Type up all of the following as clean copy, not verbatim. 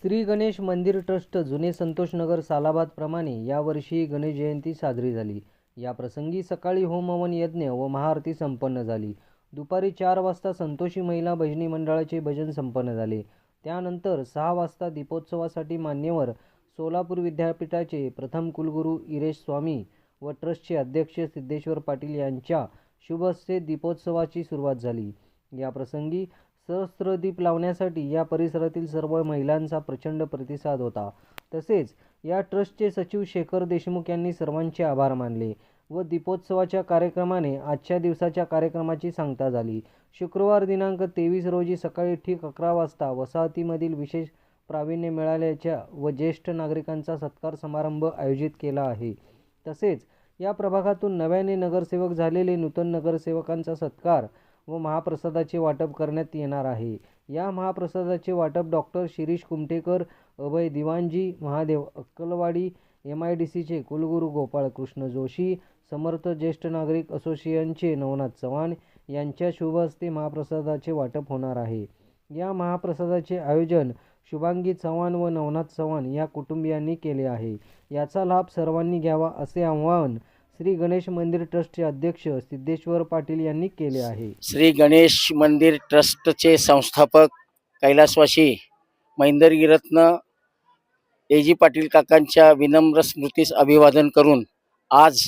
श्री गणेश मंदिर ट्रस्ट जुने संतोषनगर सालाबाद प्रमाणे यावर्षी गणेश जयंती साजरी झाली। या प्रसंगी सकाळी होम हवन यज्ञ व महाआरती संपन्न झाली। दुपारी 4 वाजता संतोषी महिला भजनी मंडळाचे भजन संपन्न झाले। त्यानंतर 6 वाजता दीपोत्सवासाठी मान्यवर सोलापूर विद्यापीठाचे प्रथम कुलगुरू इरेश स्वामी व ट्रस्टचे अध्यक्ष सिद्धेश्वर पाटील यांच्या शुभ हस्ते दीपोत्सवाची सुरुवात झाली। या प्रसंगी सहस्त्रदीप लावण्यासाठी या परिसरातील सर्व महिलांचा प्रचंड प्रतिसाद होता। तसेच या ट्रस्टचे सचिव शेखर देशमुख यांनी सर्वांचे आभार मानले व दीपोत्सवाच्या कार्यक्रमाने आजच्या दिवसाच्या कार्यक्रमाची सांगता झाली। शुक्रवार दिनांक 23 रोजी सकाळी ठीक 11 वाजता वसाहतीमधील विशेष प्रावीण्य मिळाल्याच्या व ज्येष्ठ नागरिकांचा सत्कार समारंभ आयोजित केला आहे। तसेच या प्रभागातून नव्याने नगरसेवक झालेले नूतन नगरसेवकांचा सत्कार व महाप्रसादाचे वाटप करण्यात येणार आहे। या महाप्रसादाचे वाटप डॉक्टर शिरीष कुमटेकर, अभय दिवाणजी, महादेव अक्कलवाडी, MIDCचे कुलगुरू गोपाळ कृष्ण जोशी, समर्थ ज्येष्ठ नागरिक असोसिएशनचे नवनाथ चव्हाण यांच्या शुभ हस्ते महाप्रसादाचे वाटप होणार आहे। या महाप्रसादाचे आयोजन शुभांगी चव्हाण व नवनाथ चव्हाण या कुटुंबियांनी केले आहे। याचा लाभ सर्वांनी घ्यावा असे आवाहन श्री गणेश मंदिर ट्रस्टचे अध्यक्ष सिद्धेश्वर पाटील यांनी केले आहे। श्री गणेश मंदिर ट्रस्टचे संस्थापक कैलासवासी महेंदरगिरत्न AG पाटील काकांच्या विनम्र स्मृतीस अभिवादन करून आज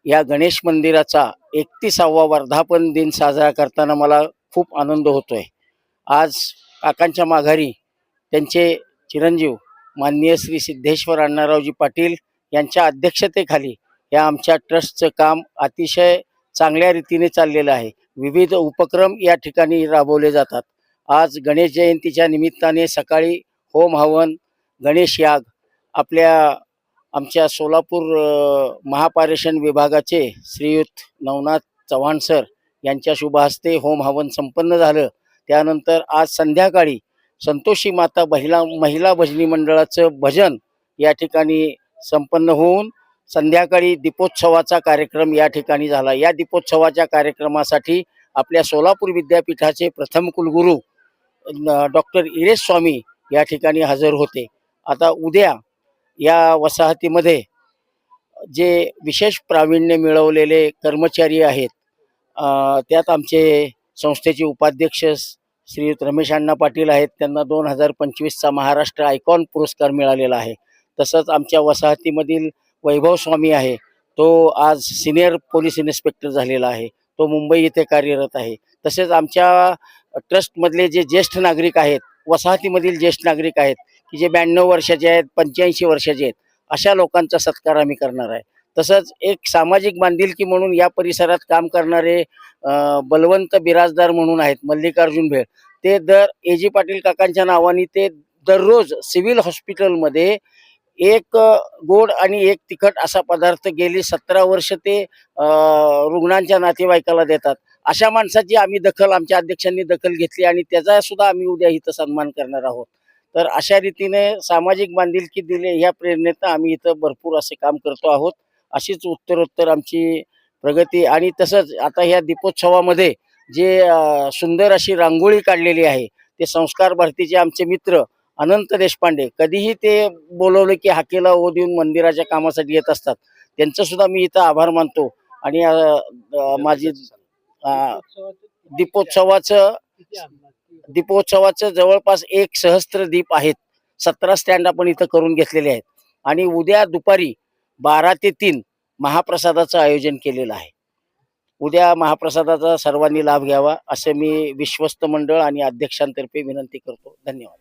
या गणेश मंदिराचा 31वा वर्धापन दिन साजरा करताना मला खूप आनंद होतोय। आज काकांच्या माघारी त्यांचे चिरंजीव माननीय श्री सिद्धेश्वर अण्णारावजी पाटील यांच्या अध्यक्षतेखाली या आमच्या ट्रस्टचं काम अतिशय चांगल्या रीतीने चाललेलं आहे। विविध उपक्रम या ठिकाणी राबवले जातात। आज गणेश जयंतीच्या निमित्ताने सकाळी होम हवन, गणेश याग आमच्या सोलापूर महापारेषण विभागाचे श्रीयुत नवनाथ चव्हाण सर यांच्या शुभ हस्ते होम हवन संपन्न झालं। त्यानंतर आज संध्याकाळी संतोषी माता महिला भजनी मंडळाचं भजन या ठिकाणी संपन्न होऊन संध्याकाळी दीपोत्सवाचा कार्यक्रम या ठिकाणी झाला। या दीपोत्सवाच्या कार्यक्रमासाठी आपल्या सोलापूर विद्यापीठाचे प्रथम कुलगुरू डॉक्टर इरेश स्वामी या ठिकाणी हजर होते। आता उद्या या वसाहतीमध्ये जे विशेष प्रावीण्य मिळवलेले कर्मचारी आहेत त्यात आमचे संस्थेचे उपाध्यक्ष श्रीयुत रमेश अण्णा पाटील आहेत, त्यांना 2025चा महाराष्ट्र आयकॉन पुरस्कार मिळालेला आहे। तसंच आमच्या वसाहतीमधील वैभव स्वामी आहे, तो आज सिनियर पोलीस इन्स्पेक्टर झालेला आहे, तो मुंबई येथे कार्यरत आहे। तसेच आमच्या ट्रस्टमधले जे ज्येष्ठ नागरिक आहेत, वसाहतीमधील ज्येष्ठ नागरिक आहेत की जे 92 वर्षाचे आहेत, 85 वर्षाचे आहेत, अशा लोकांचा सत्कार आम्ही करणार आहे। तसंच एक सामाजिक बांधिलकी म्हणून या परिसरात काम करणारे बलवंत बिराजदार म्हणून आहेत मल्लिकार्जुन भेळ, ते AG पाटील काकांच्या नावाने ते दररोज सिव्हिल हॉस्पिटलमध्ये एक गोड आणि एक तिखट असा पदार्थ गेली 17 वर्ष ते रुग्णांच्या नातेवाईकाला देतात। अशा माणसाची आम्ही दखल, आमच्या अध्यक्षांनी दखल घेतली आणि त्याचा सुद्धा आम्ही उद्या इथं सन्मान करणार आहोत। तर अशा रीतीने सामाजिक बांधिलकी दिले ह्या प्रेरणेनं आम्ही इथं भरपूर असे काम करतो आहोत। अशीच उत्तरोत्तर आमची प्रगती आणि तसंच आता ह्या दीपोत्सवामध्ये जे सुंदर अशी रांगोळी काढलेली आहे ते संस्कार भारतीचे आमचे मित्र अनंत देशपांडे कधीही ते बोलवले की हाकेला ओ देऊन मंदिराच्या कामासाठी येत असतात। त्यांचं सुद्धा मी इथं आभार मानतो। आणि माझी दीपोत्सवाचं जवळपास 1 सहस्त्र दीप आहेत, 17 स्टँड आपण इथं करून घेतलेले आहेत आणि उद्या दुपारी 12 ते 3 महाप्रसादाचं आयोजन केलेलं आहे। उद्या महाप्रसादाचा सर्वांनी लाभ घ्यावा असे मी विश्वस्त मंडळ आणि अध्यक्षांतर्फे विनंती करतो। धन्यवाद।